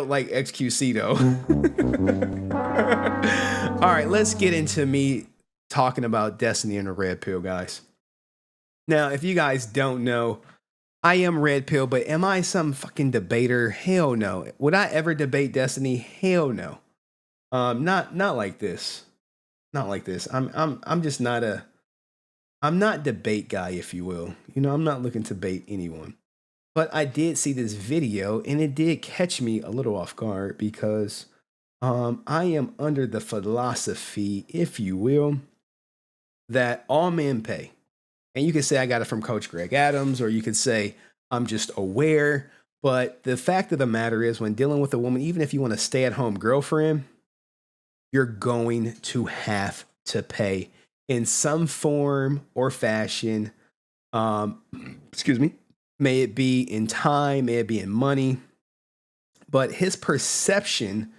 like XQC though. All right, let's get into me talking about Destiny and the red pill, guys. Now, if you guys don't know, I am red pill, but am I some fucking debater? Hell no. Would I ever debate Destiny? Hell no. Not like this. Not like this. I'm just not I'm not debate guy, if you will. You know, I'm not looking to bait anyone. But I did see this video and it did catch me a little off guard because I am under the philosophy, if you will, that all men pay. And you could say I got it from Coach Greg Adams, or you could say I'm just aware. But the fact of the matter is, when dealing with a woman, even if you want a stay-at-home girlfriend, you're going to have to pay in some form or fashion. Excuse me. May it be in time, may it be in money. But his perception,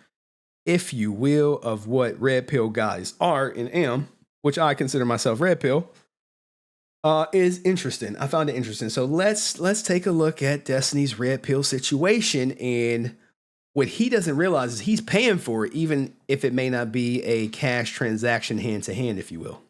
if you will, of what red pill guys are and am, which I consider myself red pill, is interesting. I found it interesting. So let's take a look at Destiny's red pill situation. And what he doesn't realize is he's paying for it, even if it may not be a cash transaction hand to hand, if you will.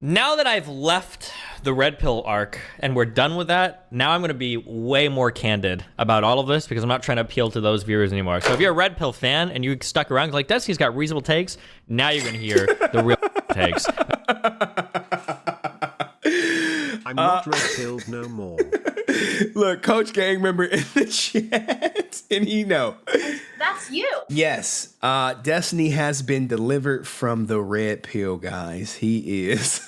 Now that I've left the red pill arc and we're done with that, now I'm going to be way more candid about all of this because I'm not trying to appeal to those viewers anymore. So if you're a red pill fan and you stuck around like Destiny's got reasonable takes, now you're going to hear the real takes. I'm not red pilled no more. Look, Coach Gang member in the chat, and he know. That's you. Yes, Destiny has been delivered from the red pill, guys. He is.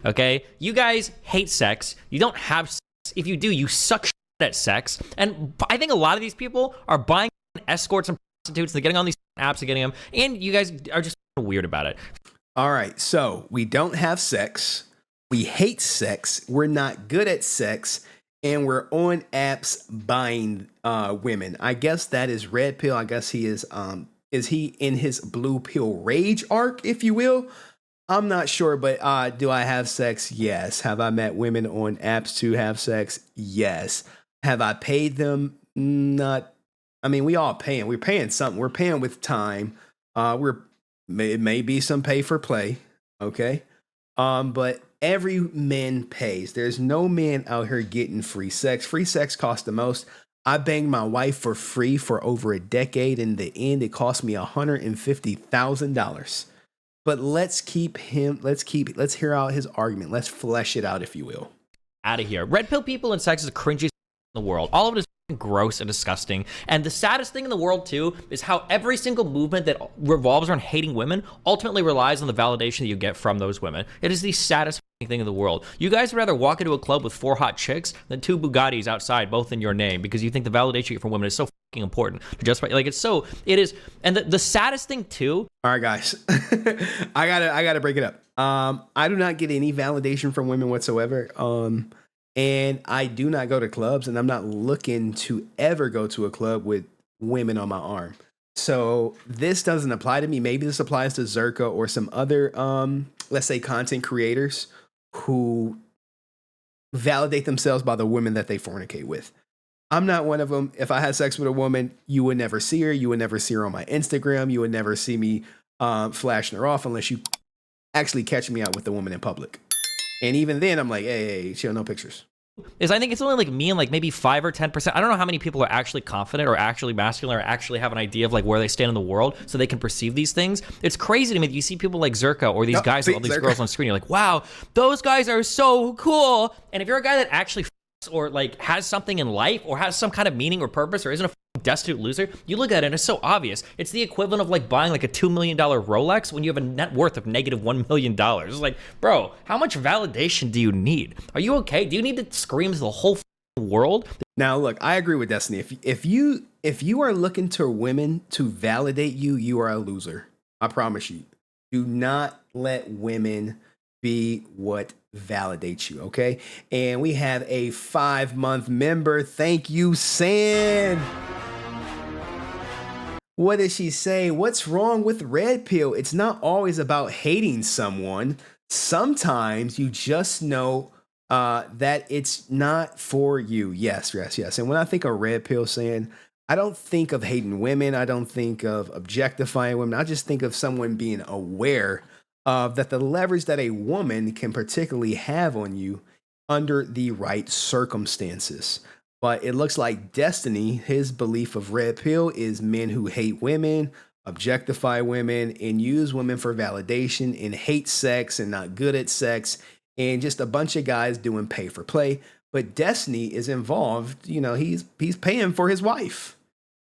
Okay, you guys hate sex. You don't have sex. If you do, you suck shit at sex. And I think a lot of these people are buying escorts and prostitutes. They're getting on these apps and getting them. And you guys are just weird about it. All right, so we don't have sex. We hate sex. We're not good at sex. And we're on apps buying women. I guess that is red pill. I guess he is he in his blue pill rage arc, if you will? I'm not sure, but do I have sex? Yes. Have I met women on apps to have sex? Yes. Have I paid them? Not. I mean, we all paying. We're paying something. We're paying with time. It may be some pay for play. Okay. But every man pays. There's no man out here getting free sex. Free sex costs the most. I banged my wife for free for over a decade. In the end, it cost me $150,000. But let's hear out his argument. Let's flesh it out, if you will. Out of here. Red pill people and sex is the cringiest in the world. All of it is gross and disgusting. And the saddest thing in the world, too, is how every single movement that revolves around hating women ultimately relies on the validation that you get from those women. It is the saddest thing in the world. You guys would rather walk into a club with 4 hot chicks than 2 Bugattis outside, both in your name, because you think the validation you get from women is so fucking important to justify. Like, it is. And the saddest thing, too. All right, guys. I gotta break it up. I do not get any validation from women whatsoever. And I do not go to clubs, and I'm not looking to ever go to a club with women on my arm. So this doesn't apply to me. Maybe this applies to Zerka or some other, let's say, content creators who validate themselves by the women that they fornicate with. I'm not one of them. If I had sex with a woman, you would never see her. You would never see her on my Instagram. You would never see me flashing her off unless you actually catch me out with the woman in public. And even then, I'm like, hey, chill, no pictures. Is I think it's only like me and like maybe 5 or 10%. I don't know how many people are actually confident or actually masculine or actually have an idea of like where they stand in the world so they can perceive these things. It's crazy to me that you see people like Zerka or these guys with all these girls on screen. You're like, wow, those guys are so cool. And if you're a guy that actually or like has something in life or has some kind of meaning or purpose or isn't a destitute loser, you look at it and it's so obvious. It's the equivalent of like buying like a $2 million Rolex when you have a net worth of negative $1 million. It's like, bro, how much validation do you need? Are you okay? Do you need to scream to the whole world? Now, look, I agree with Destiny. If you are looking to women to validate you, you are a loser. I promise you. Do not let women be what validates you, okay? And we have a 5-month member. Thank you, San. What does she say? What's wrong with red pill? It's not always about hating someone. Sometimes you just know that it's not for you. Yes. And when I think of red pill saying, I don't think of hating women. I don't think of objectifying women. I just think of someone being aware of that the leverage that a woman can particularly have on you under the right circumstances. But it looks like Destiny, his belief of red pill is men who hate women, objectify women, and use women for validation and hate sex and not good at sex, and just a bunch of guys doing pay for play. But Destiny is involved, he's paying for his wife.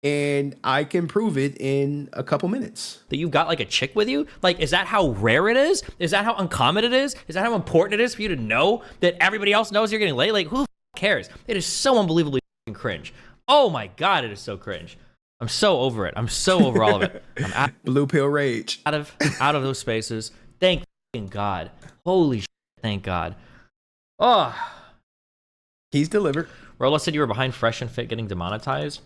And I can prove it in a couple minutes. That you've got like a chick with you? Like, is that how rare it is? Is that how uncommon it is? Is that how important it is for you to know that everybody else knows you're getting laid? Like, who the cares? It is so unbelievably cringe. Oh my God, it is so cringe. I'm so over it. I'm so over all of it. I'm out, blue pill rage. Out of those spaces. Thank God. Holy shit, thank God. Oh. He's delivered. Rolo said you were behind Fresh and Fit getting demonetized.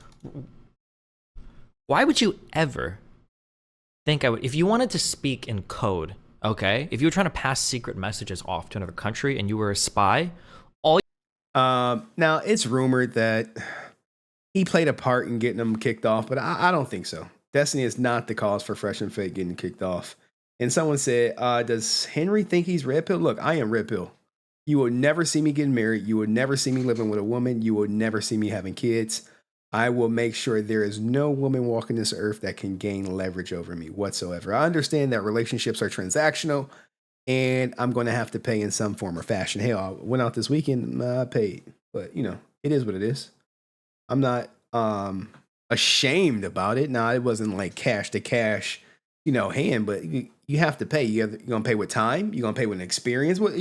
Why would you ever think I would, if you wanted to speak in code, okay? If you were trying to pass secret messages off to another country and you were a spy, now it's rumored that he played a part in getting them kicked off, but I don't think so. Destiny is not the cause for Fresh and Fit getting kicked off. And someone said, does Henry think he's red pill? Look, I am red pill. You will never see me getting married. You will never see me living with a woman. You will never see me having kids. I will make sure there is no woman walking this earth that can gain leverage over me whatsoever. I understand that relationships are transactional and I'm going to have to pay in some form or fashion. Hell, I went out this weekend, I paid, but it is what it is. I'm not ashamed about it. Now, it wasn't like cash to cash, hand, but you have to pay. You're going to pay with time. You're going to pay with an experience. What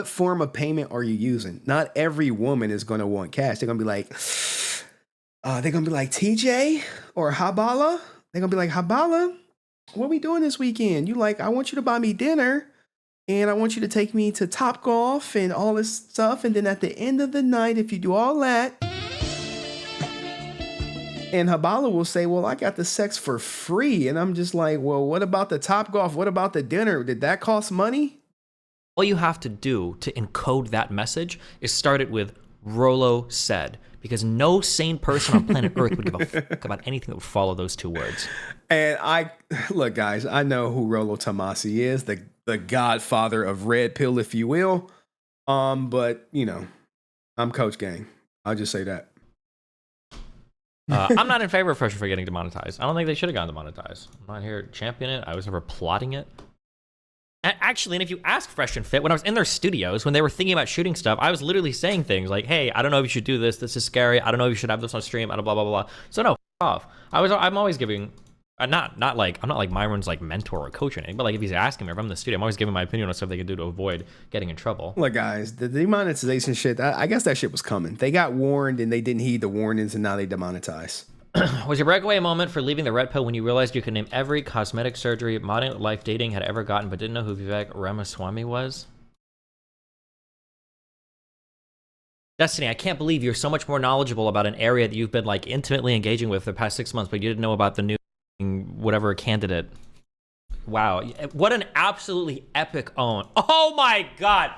form of payment are you using? Not every woman is going to want cash. They're going to be like, TJ or Habala. They're going to be like, Habala, what are we doing this weekend? I want you to buy me dinner and I want you to take me to Top Golf and all this stuff. And then at the end of the night, if you do all that, and Habala will say, well, I got the sex for free. And I'm just like, well, what about the Top Golf? What about the dinner? Did that cost money? All you have to do to encode that message is start it with Rolo said, because no sane person on planet Earth would give a fuck about anything that would follow those two words. And look, guys, I know who Rolo Tomasi is, the godfather of red pill, if you will. But I'm Coach Gang. I'll just say that. I'm not in favor of Fresh for getting demonetized. I don't think they should have gotten demonetized. I'm not here championing it. I was never plotting it. Actually, and if you ask Fresh and Fit, when I was in their studios, when they were thinking about shooting stuff, I was literally saying things like, hey, I don't know if you should do this. This is scary. I don't know if you should have this on stream. I don't blah, blah, blah, blah. So no, off. I'm always giving, I'm not like Myron's like mentor or coach or anything, but like if he's asking me, if I'm in the studio, I'm always giving my opinion on stuff they can do to avoid getting in trouble. Look, guys, the demonetization shit, I guess that shit was coming. They got warned and they didn't heed the warnings and now they demonetize. Was your breakaway moment for leaving the red pill when you realized you could name every cosmetic surgery modern life dating had ever gotten, but didn't know who Vivek Ramaswamy was? Destiny, I can't believe you're so much more knowledgeable about an area that you've been like intimately engaging with for the past 6 months, but you didn't know about the new whatever candidate. Wow. What an absolutely epic own. Oh my God.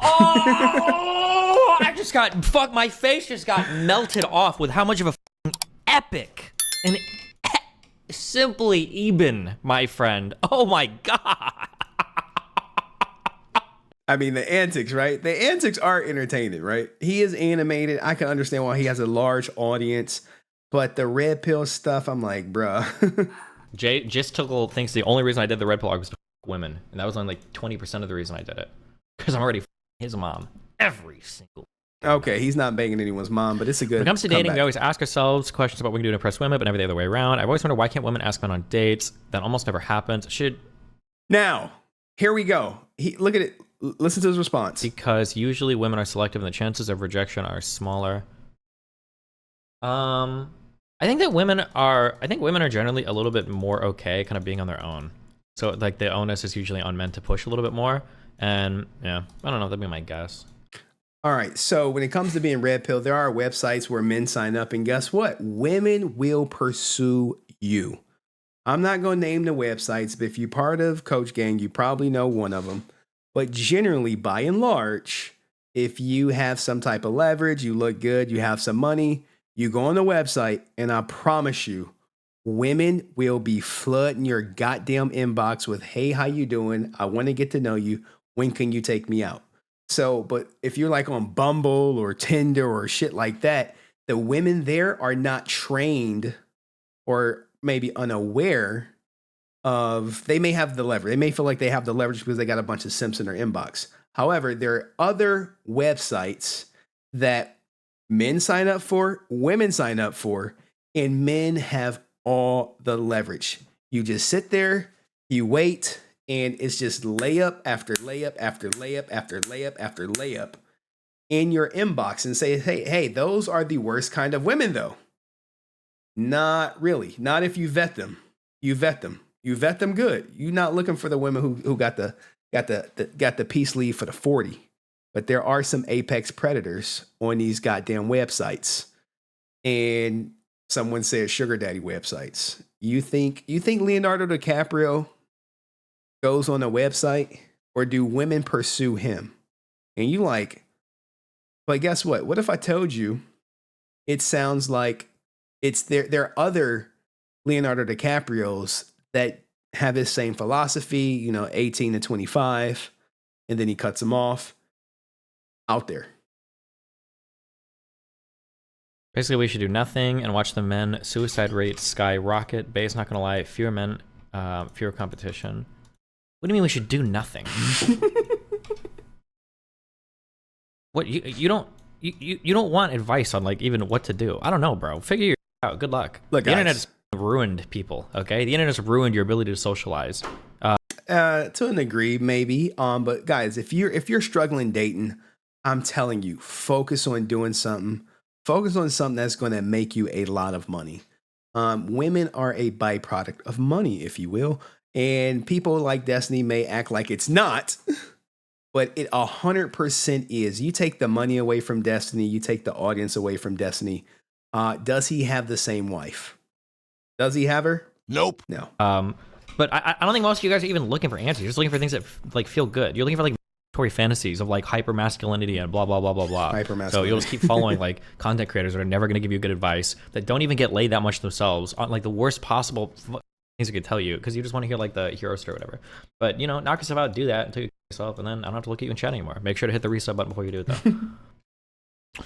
Oh, my face just got melted off with how much of a epic and simply Eben, my friend. Oh my God. I mean, the antics, right? The antics are entertaining, right? He is animated. I can understand why he has a large audience, but the red pill stuff, I'm like, bruh. Jay just thinks the only reason I did the red pill arc was to f women, and that was only like 20% of the reason I did it, because I'm already his mom every single. Okay, he's not banging anyone's mom, but it's a good. When it comes to dating, we always ask ourselves questions about what we can do to impress women, but never the other way around. I've always wondered, why can't women ask men on dates? That almost never happens. Now, here we go. Look at it. Listen to his response. Because usually women are selective and the chances of rejection are smaller. I think women are generally a little bit more okay kind of being on their own. So like the onus is usually on men to push a little bit more. And yeah, I don't know, that'd be my guess. All right, so when it comes to being red pill, there are websites where men sign up, and guess what? Women will pursue you. I'm not going to name the websites, but if you're part of Coach Gang, you probably know one of them. But generally, by and large, if you have some type of leverage, you look good, you have some money, You go on the website, and I promise you, women will be flooding your goddamn inbox with, "Hey, how you doing? I want to get to know you. When can you take me out?" So, but if you're like on Bumble or Tinder or shit like that, the women there are not trained or maybe unaware of, they may have the leverage. They may feel like they have the leverage because they got a bunch of simps in their inbox. However, there are other websites that men sign up for, women sign up for, and men have all the leverage. You just sit there, you wait, and it's just layup after layup after layup after layup after layup in your inbox and say, hey, those are the worst kind of women, though. Not really. Not if you vet them. You vet them. You vet them good. You're not looking for the women who got the peace leave for the 40. But there are some apex predators on these goddamn websites. And someone said sugar daddy websites. You think Leonardo DiCaprio goes on a website, or do women pursue him? And you like, but guess what? What if I told you it sounds like there are other Leonardo DiCaprios that have his same philosophy, 18 to 25, and then he cuts them off out there. Basically, we should do nothing and watch the men suicide rate skyrocket. Bay's not going to lie, fewer men, fewer competition. What do you mean we should do nothing? What you don't want advice on like even what to do? I don't know, bro. Figure it out. Good luck. Look, the guys, internet's ruined people. Okay, the internet's ruined your ability to socialize. To a degree, maybe. But guys, if you're struggling dating, I'm telling you, focus on doing something. Focus on something that's going to make you a lot of money. Women are a byproduct of money, if you will. And people like Destiny may act like it's not, but it 100% is. You take the money away from Destiny, you take the audience away from Destiny. Does he have the same wife? Does he have her? Nope. No. But I don't think most of you guys are even looking for answers. You're just looking for things that like feel good. You're looking for like fantasies of like hyper masculinity and blah blah blah blah blah. So you'll just keep following like content creators that are never going to give you good advice, that don't even get laid that much themselves, on like the worst possible things I could tell you, because you just want to hear like the hero story or whatever. But knock yourself out, do that until you kill yourself, and then I don't have to look at you in chat anymore. Make sure to hit the resub button before you do it though.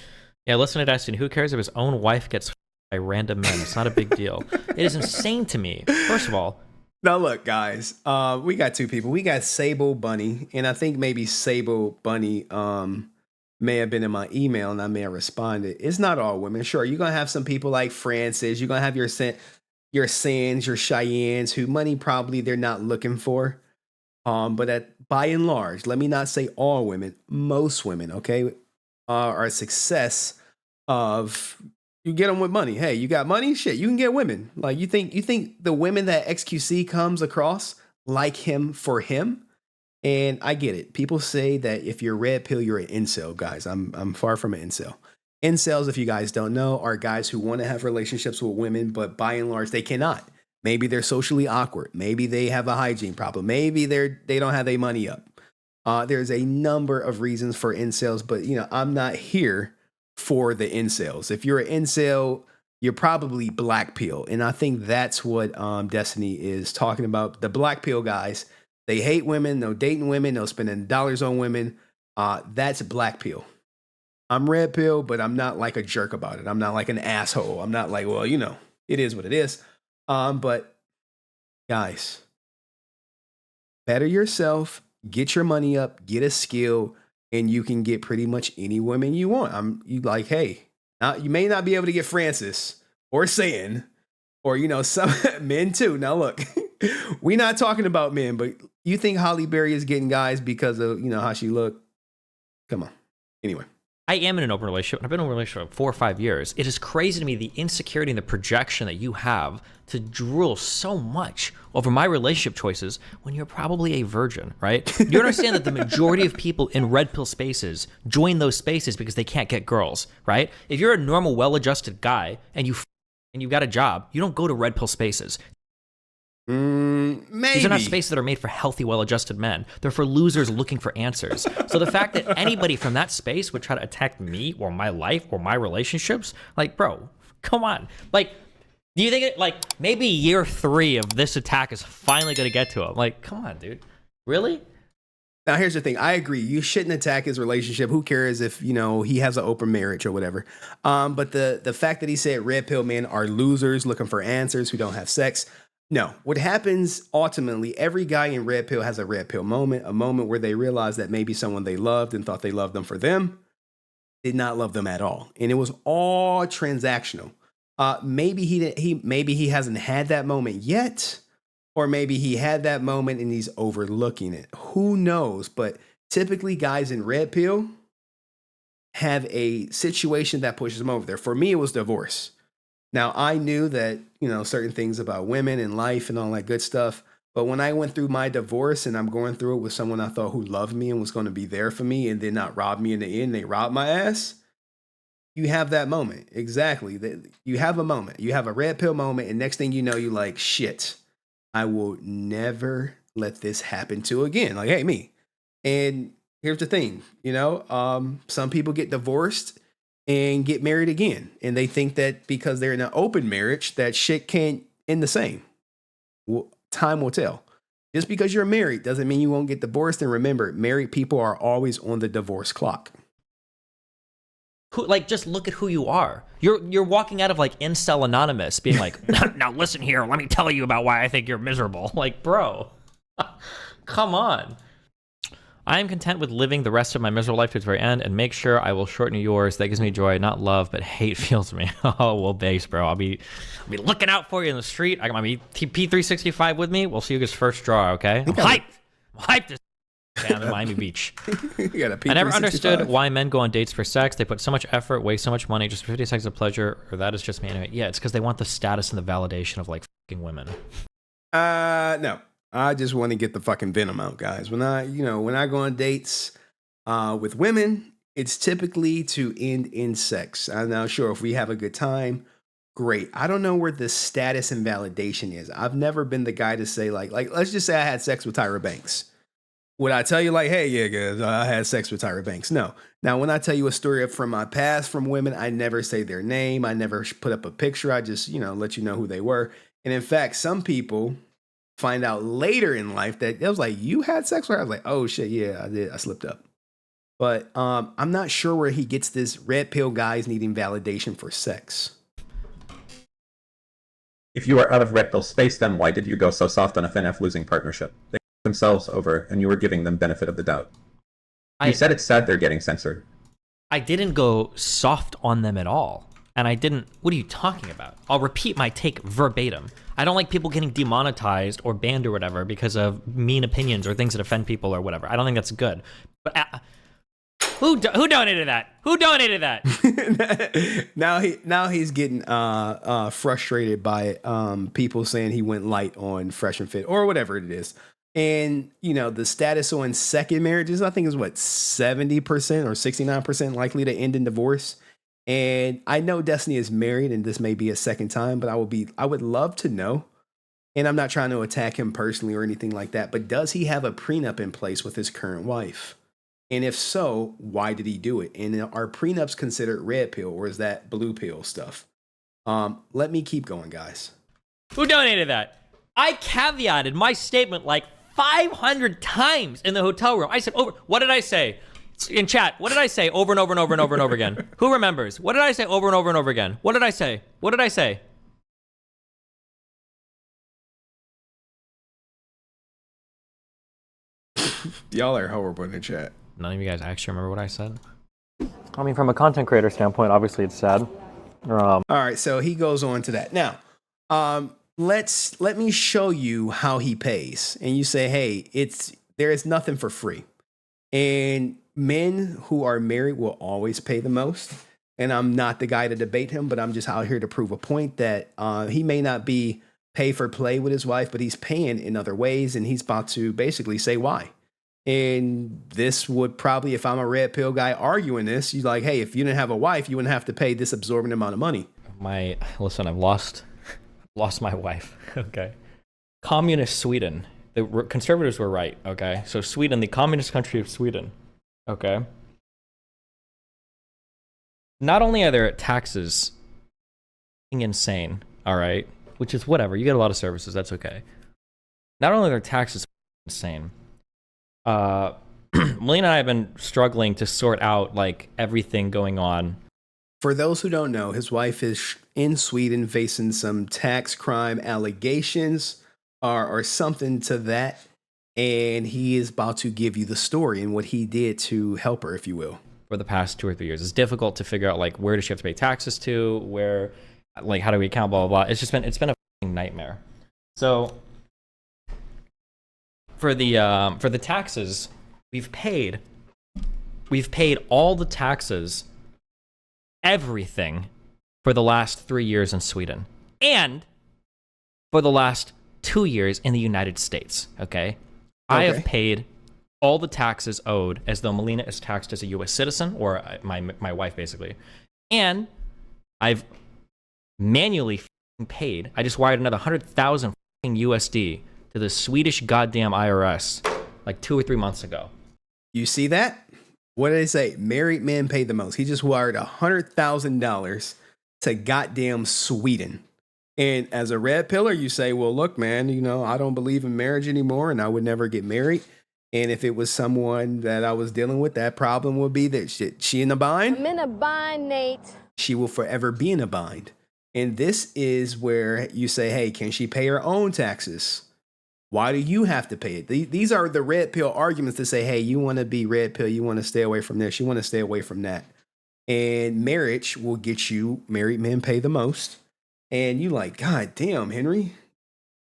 Yeah, listen to Destiny. Who cares if his own wife gets by random men? It's not a big deal. It is insane to me. First of all, now look, guys, we got two people. We got Sable Bunny, and I think maybe Sable Bunny may have been in my email, and I may have responded. It's not all women. Sure, you're gonna have some people like Francis. You're gonna have your Sands, your Cheyennes, who money probably they're not looking for. But by and large, let me not say all women, most women, okay, are a success of, you get them with money. Hey, you got money? Shit, you can get women. Like you think the women that XQC comes across like him for him? And I get it. People say that if you're red pill, you're an incel, guys. I'm far from an incel. Incels, if you guys don't know, are guys who want to have relationships with women, but by and large, they cannot. Maybe they're socially awkward. Maybe they have a hygiene problem. Maybe they don't have their money up. There's a number of reasons for incels, but I'm not here for the incels. If you're an incel, you're probably black pill, and I think that's what Destiny is talking about. The black pill guys, they hate women, no dating women, no spending dollars on women. That's black pill. I'm red pill, but I'm not like a jerk about it. I'm not like an asshole. I'm not like, well, it is what it is. But guys, better yourself, get your money up, get a skill, and you can get pretty much any woman you want. You like, hey, now you may not be able to get Francis or Saiyan or, some men too. Now look, we're not talking about men, but you think Holly Berry is getting guys because of, how she look? Come on. Anyway. I am in an open relationship, and I've been in a relationship for 4 or 5 years. It is crazy to me, the insecurity and the projection that you have to drool so much over my relationship choices when you're probably a virgin, right? You understand that the majority of people in red pill spaces join those spaces because they can't get girls, right? If you're a normal, well-adjusted guy and you've got a job, you don't go to red pill spaces. Maybe. These are not spaces that are made for healthy, well-adjusted men. They're for losers looking for answers. So the fact that anybody from that space would try to attack me or my life or my relationships, like, bro, come on. Like, do you think it, like, maybe year 3 of this attack is finally going to get to him? Like, come on, dude. Really? Now, here's the thing. I agree. You shouldn't attack his relationship. Who cares if, you know, he has an open marriage or whatever. But the fact that he said red pill men are losers looking for answers who don't have sex. No. What happens ultimately, every guy in red pill has a red pill moment, a moment where they realize that maybe someone they loved and thought they loved them for them did not love them at all. And it was all transactional. Maybe he hasn't had that moment yet. Or maybe he had that moment and he's overlooking it. Who knows? But typically guys in red pill have a situation that pushes them over there. For me, it was divorce. Now, I knew that, you know, certain things about women and life and all that good stuff. But when I went through my divorce and I'm going through it with someone I thought who loved me and was going to be there for me and did not rob me in the end, they robbed my ass. You have that moment. Exactly. You have a moment. You have a red pill moment. And next thing you know, you're like, shit. I will never let this happen to again. Like, hey, me. And here's the thing, you know, some people get divorced and get married again. And they think that because they're in an open marriage, that shit can't end the same. Well, time will tell. Just because you're married doesn't mean you won't get divorced. And remember, married people are always on the divorce clock. Like, just look at who you are. You're walking out of like incel anonymous being like, now listen here, let me tell you about why I think you're miserable. Like, bro, come on. I am content with living the rest of my miserable life to its very end and make sure I will shorten yours. That gives me joy, not love, but hate fills me. Oh, well, base, bro. I'll be looking out for you in the street. I got my P365 with me. We'll see who gets first draw, okay? I'm hyped. I'm hyped as down in Miami Beach. I never understood why men go on dates for sex. They put so much effort, waste so much money just for 50 seconds of pleasure, or that is just me anyway. Yeah, it's because they want the status and the validation of like fucking women. No. I just want to get the fucking venom out, guys. When I go on dates with women, it's typically to end in sex. I'm now sure if we have a good time, great. I don't know where the status and validation is. I've never been the guy to say like let's just say I had sex with Tyra Banks. Would I tell you like, hey, yeah, guys, I had sex with Tyra Banks? No. Now, when I tell you a story from my past from women, I never say their name. I never put up a picture. I just, let you know who they were. And in fact, some people find out later in life that it was like, you had sex with her? I was like, oh shit, yeah, I did. I slipped up. But I'm not sure where he gets this red pill guys needing validation for sex. If you are out of red pill space, then why did you go so soft on FNF losing partnership? They themselves over, and you were giving them benefit of the doubt. You said it's sad they're getting censored. I didn't go soft on them at all. And I didn't, what are you talking about? I'll repeat my take verbatim. I don't like people getting demonetized or banned or whatever because of mean opinions or things that offend people or whatever. I don't think that's good. But who donated that? Who donated that? now he's getting frustrated by people saying he went light on Fresh and Fit or whatever it is. And, the status on second marriages, I think is 70% or 69% likely to end in divorce. And I know Destiny is married and this may be a second time, but I would love to know. And I'm not trying to attack him personally or anything like that, but does he have a prenup in place with his current wife? And if so, why did he do it? And are prenups considered red pill or is that blue pill stuff? Let me keep going, guys. Who donated that? I caveated my statement like 500 times in the hotel room. I said, what did I say? In chat, what did I say over and over and over and over and over again? Who remembers? What did I say over and over and over again? What did I say? What did I say? Y'all are horrible in the chat. None of you guys actually remember what I said? I mean, from a content creator standpoint, obviously it's sad. All right, so he goes on to that. Now, let me show you how he pays. And you say, hey, there is nothing for free. And men who are married will always pay the most. And I'm not the guy to debate him, but I'm just out here to prove a point that he may not be pay for play with his wife, but he's paying in other ways. And he's about to basically say why. And this would probably, if I'm a red pill guy arguing this, you're like, hey, if you didn't have a wife, you wouldn't have to pay this absorbent amount of money. Listen, I've lost my wife. Okay. communist Sweden. The conservatives were right, okay? So Sweden, the communist country of Sweden, okay? Not only are their taxes insane, all right? Which is whatever. You get a lot of services, that's okay. Not only are their taxes insane, Melina and I have been struggling to sort out like everything going on. For those who don't know, his wife is in Sweden facing some tax crime allegations or something to that. And he is about to give you the story and what he did to help her, if you will. For the past 2 or 3 years. It's difficult to figure out like where does she have to pay taxes to, where, like how do we account, blah, blah, blah. It's been a nightmare. So for the taxes, we've paid all the taxes, everything for the last 3 years in Sweden and for the last 2 years in the United States. Okay. I have paid all the taxes owed as though Melina is taxed as a U.S. citizen, or my wife basically, and I've manually paid. I just wired another 100,000 USD to the Swedish goddamn IRS like 2 or 3 months ago. You see that? What did they say? Married men pay the most. He just wired $100,000 to goddamn Sweden. And as a red pillar, you say, well, look, man, you know, I don't believe in marriage anymore and I would never get married. And if it was someone that I was dealing with, that problem would be that she in a bind. I'm in a bind, Nate. She will forever be in a bind. And this is where you say, hey, can she pay her own taxes? Why do you have to pay it? These are the red pill arguments to say, hey, you want to be red pill. You want to stay away from this. You want to stay away from that. And marriage will get you, married men pay the most. And you like, God damn, Henry,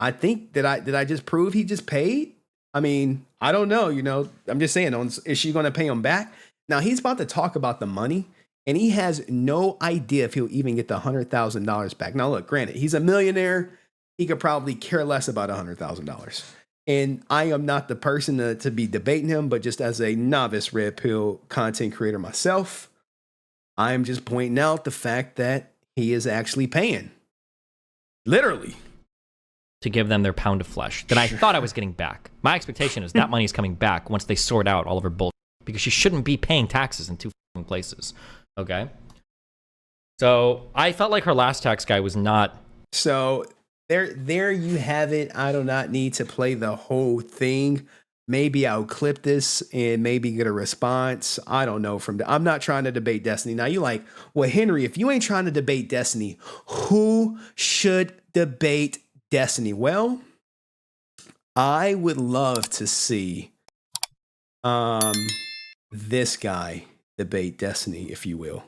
I think did I just prove he just paid? I mean, I don't know, you know, I'm just saying, is she going to pay him back? Now he's about to talk about the money and he has no idea if he'll even get the $100,000 back. Now look, granted, he's a millionaire. He could probably care less about $100,000. And I am not the person to be debating him, but just as a novice red pill content creator myself, I'm just pointing out the fact that he is actually paying. Literally. To give them their pound of flesh that I thought I was getting back. My expectation is that money is coming back once they sort out all of her bullshit, because she shouldn't be paying taxes in 2 places. Okay? So I felt like her last tax guy was not. So there you have it. I do not need to play the whole thing. Maybe I'll clip this and maybe get a response. I don't know I'm not trying to debate Destiny. Now you like, well, Henry, if you ain't trying to debate Destiny, who should debate Destiny? Well, I would love to see this guy debate Destiny, if you will.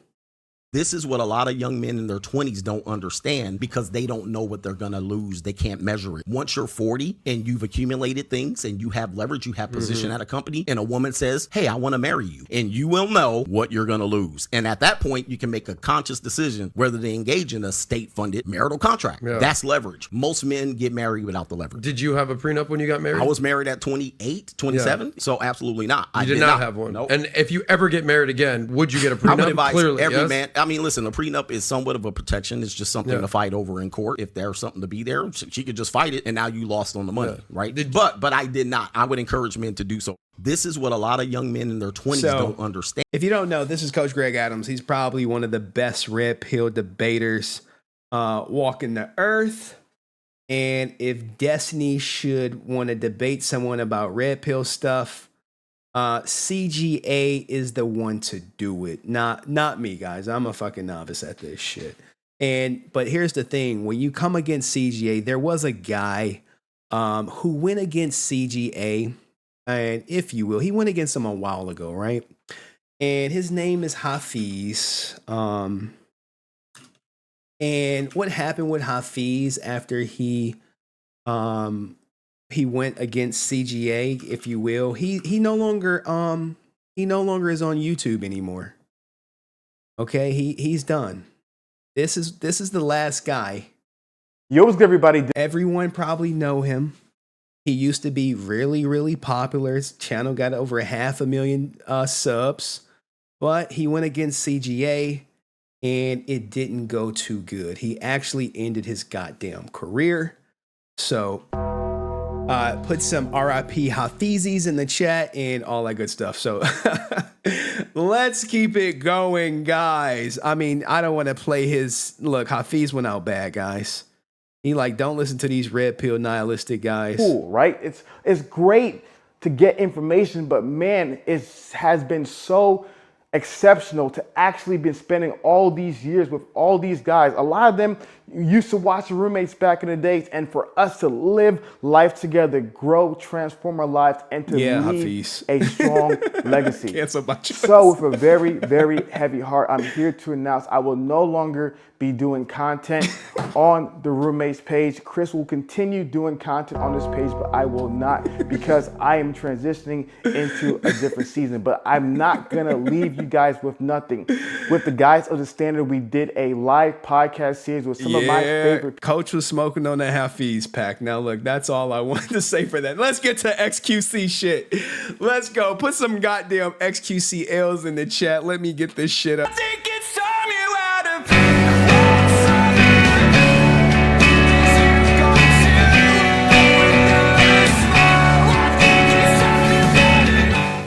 This is what a lot of young men in their 20s don't understand because they don't know what they're going to lose. They can't measure it. Once you're 40 and you've accumulated things and you have leverage, you have position at a company, and a woman says, hey, I want to marry you, and you will know what you're going to lose. And at that point, you can make a conscious decision whether to engage in a state-funded marital contract. Yeah. That's leverage. Most men get married without the leverage. Did you have a prenup when you got married? I was married at 28, 27, so absolutely not. I did not have one. Nope. And if you ever get married again, would you get a prenup? I would advise Clearly, every yes? man. I mean, listen, a prenup is somewhat of a protection. It's just something to fight over in court. If there's something to be there, she could just fight it, and now you lost on the money, right? But I did not. I would encourage men to do so. This is what a lot of young men in their 20s don't understand. If you don't know, this is Coach Greg Adams. He's probably one of the best red pill debaters walking the earth. And if Destiny should want to debate someone about red pill stuff, CGA is the one to do it. Not me, guys. I'm a fucking novice at this shit. But here's the thing. When you come against CGA, there was a guy who went against CGA, and if you will, he went against him a while ago, right? And his name is Hafiz. And what happened with Hafiz after he went against CGA, if you will, he no longer is on YouTube anymore. Okay, he's done. This is the last guy. Yo, what's good, everybody? Everyone probably know him. He used to be really, really popular. His channel got over 500,000 subs, but he went against CGA and it didn't go too good. He actually ended his goddamn career. So Put some RIP Hafizis in the chat and all that good stuff. So let's keep it going, guys. I mean, I don't want to play his... Look, Hafiz went out bad, guys. He like, don't listen to these red pill nihilistic guys. Cool, right? It's great to get information, but man, it has been so exceptional to actually been spending all these years with all these guys. A lot of them used to watch Roommates back in the days, and for us to live life together, grow, transform our lives, and to leave Hafiz. a strong legacy. Cancel my choice. So with a very, very heavy heart, I'm here to announce I will no longer be doing content on the Roommates page. Chris will continue doing content on this page, but I will not, because I am transitioning into a different season. But I'm not gonna leave you guys with nothing. With the guys of the Standard, we did a live podcast series with some of my favorite. Coach was smoking on that Hafiz pack. Now look, that's all I wanted to say for that. Let's get to XQC shit. Let's go. Put some goddamn XQC L's in the chat. Let me get this shit up.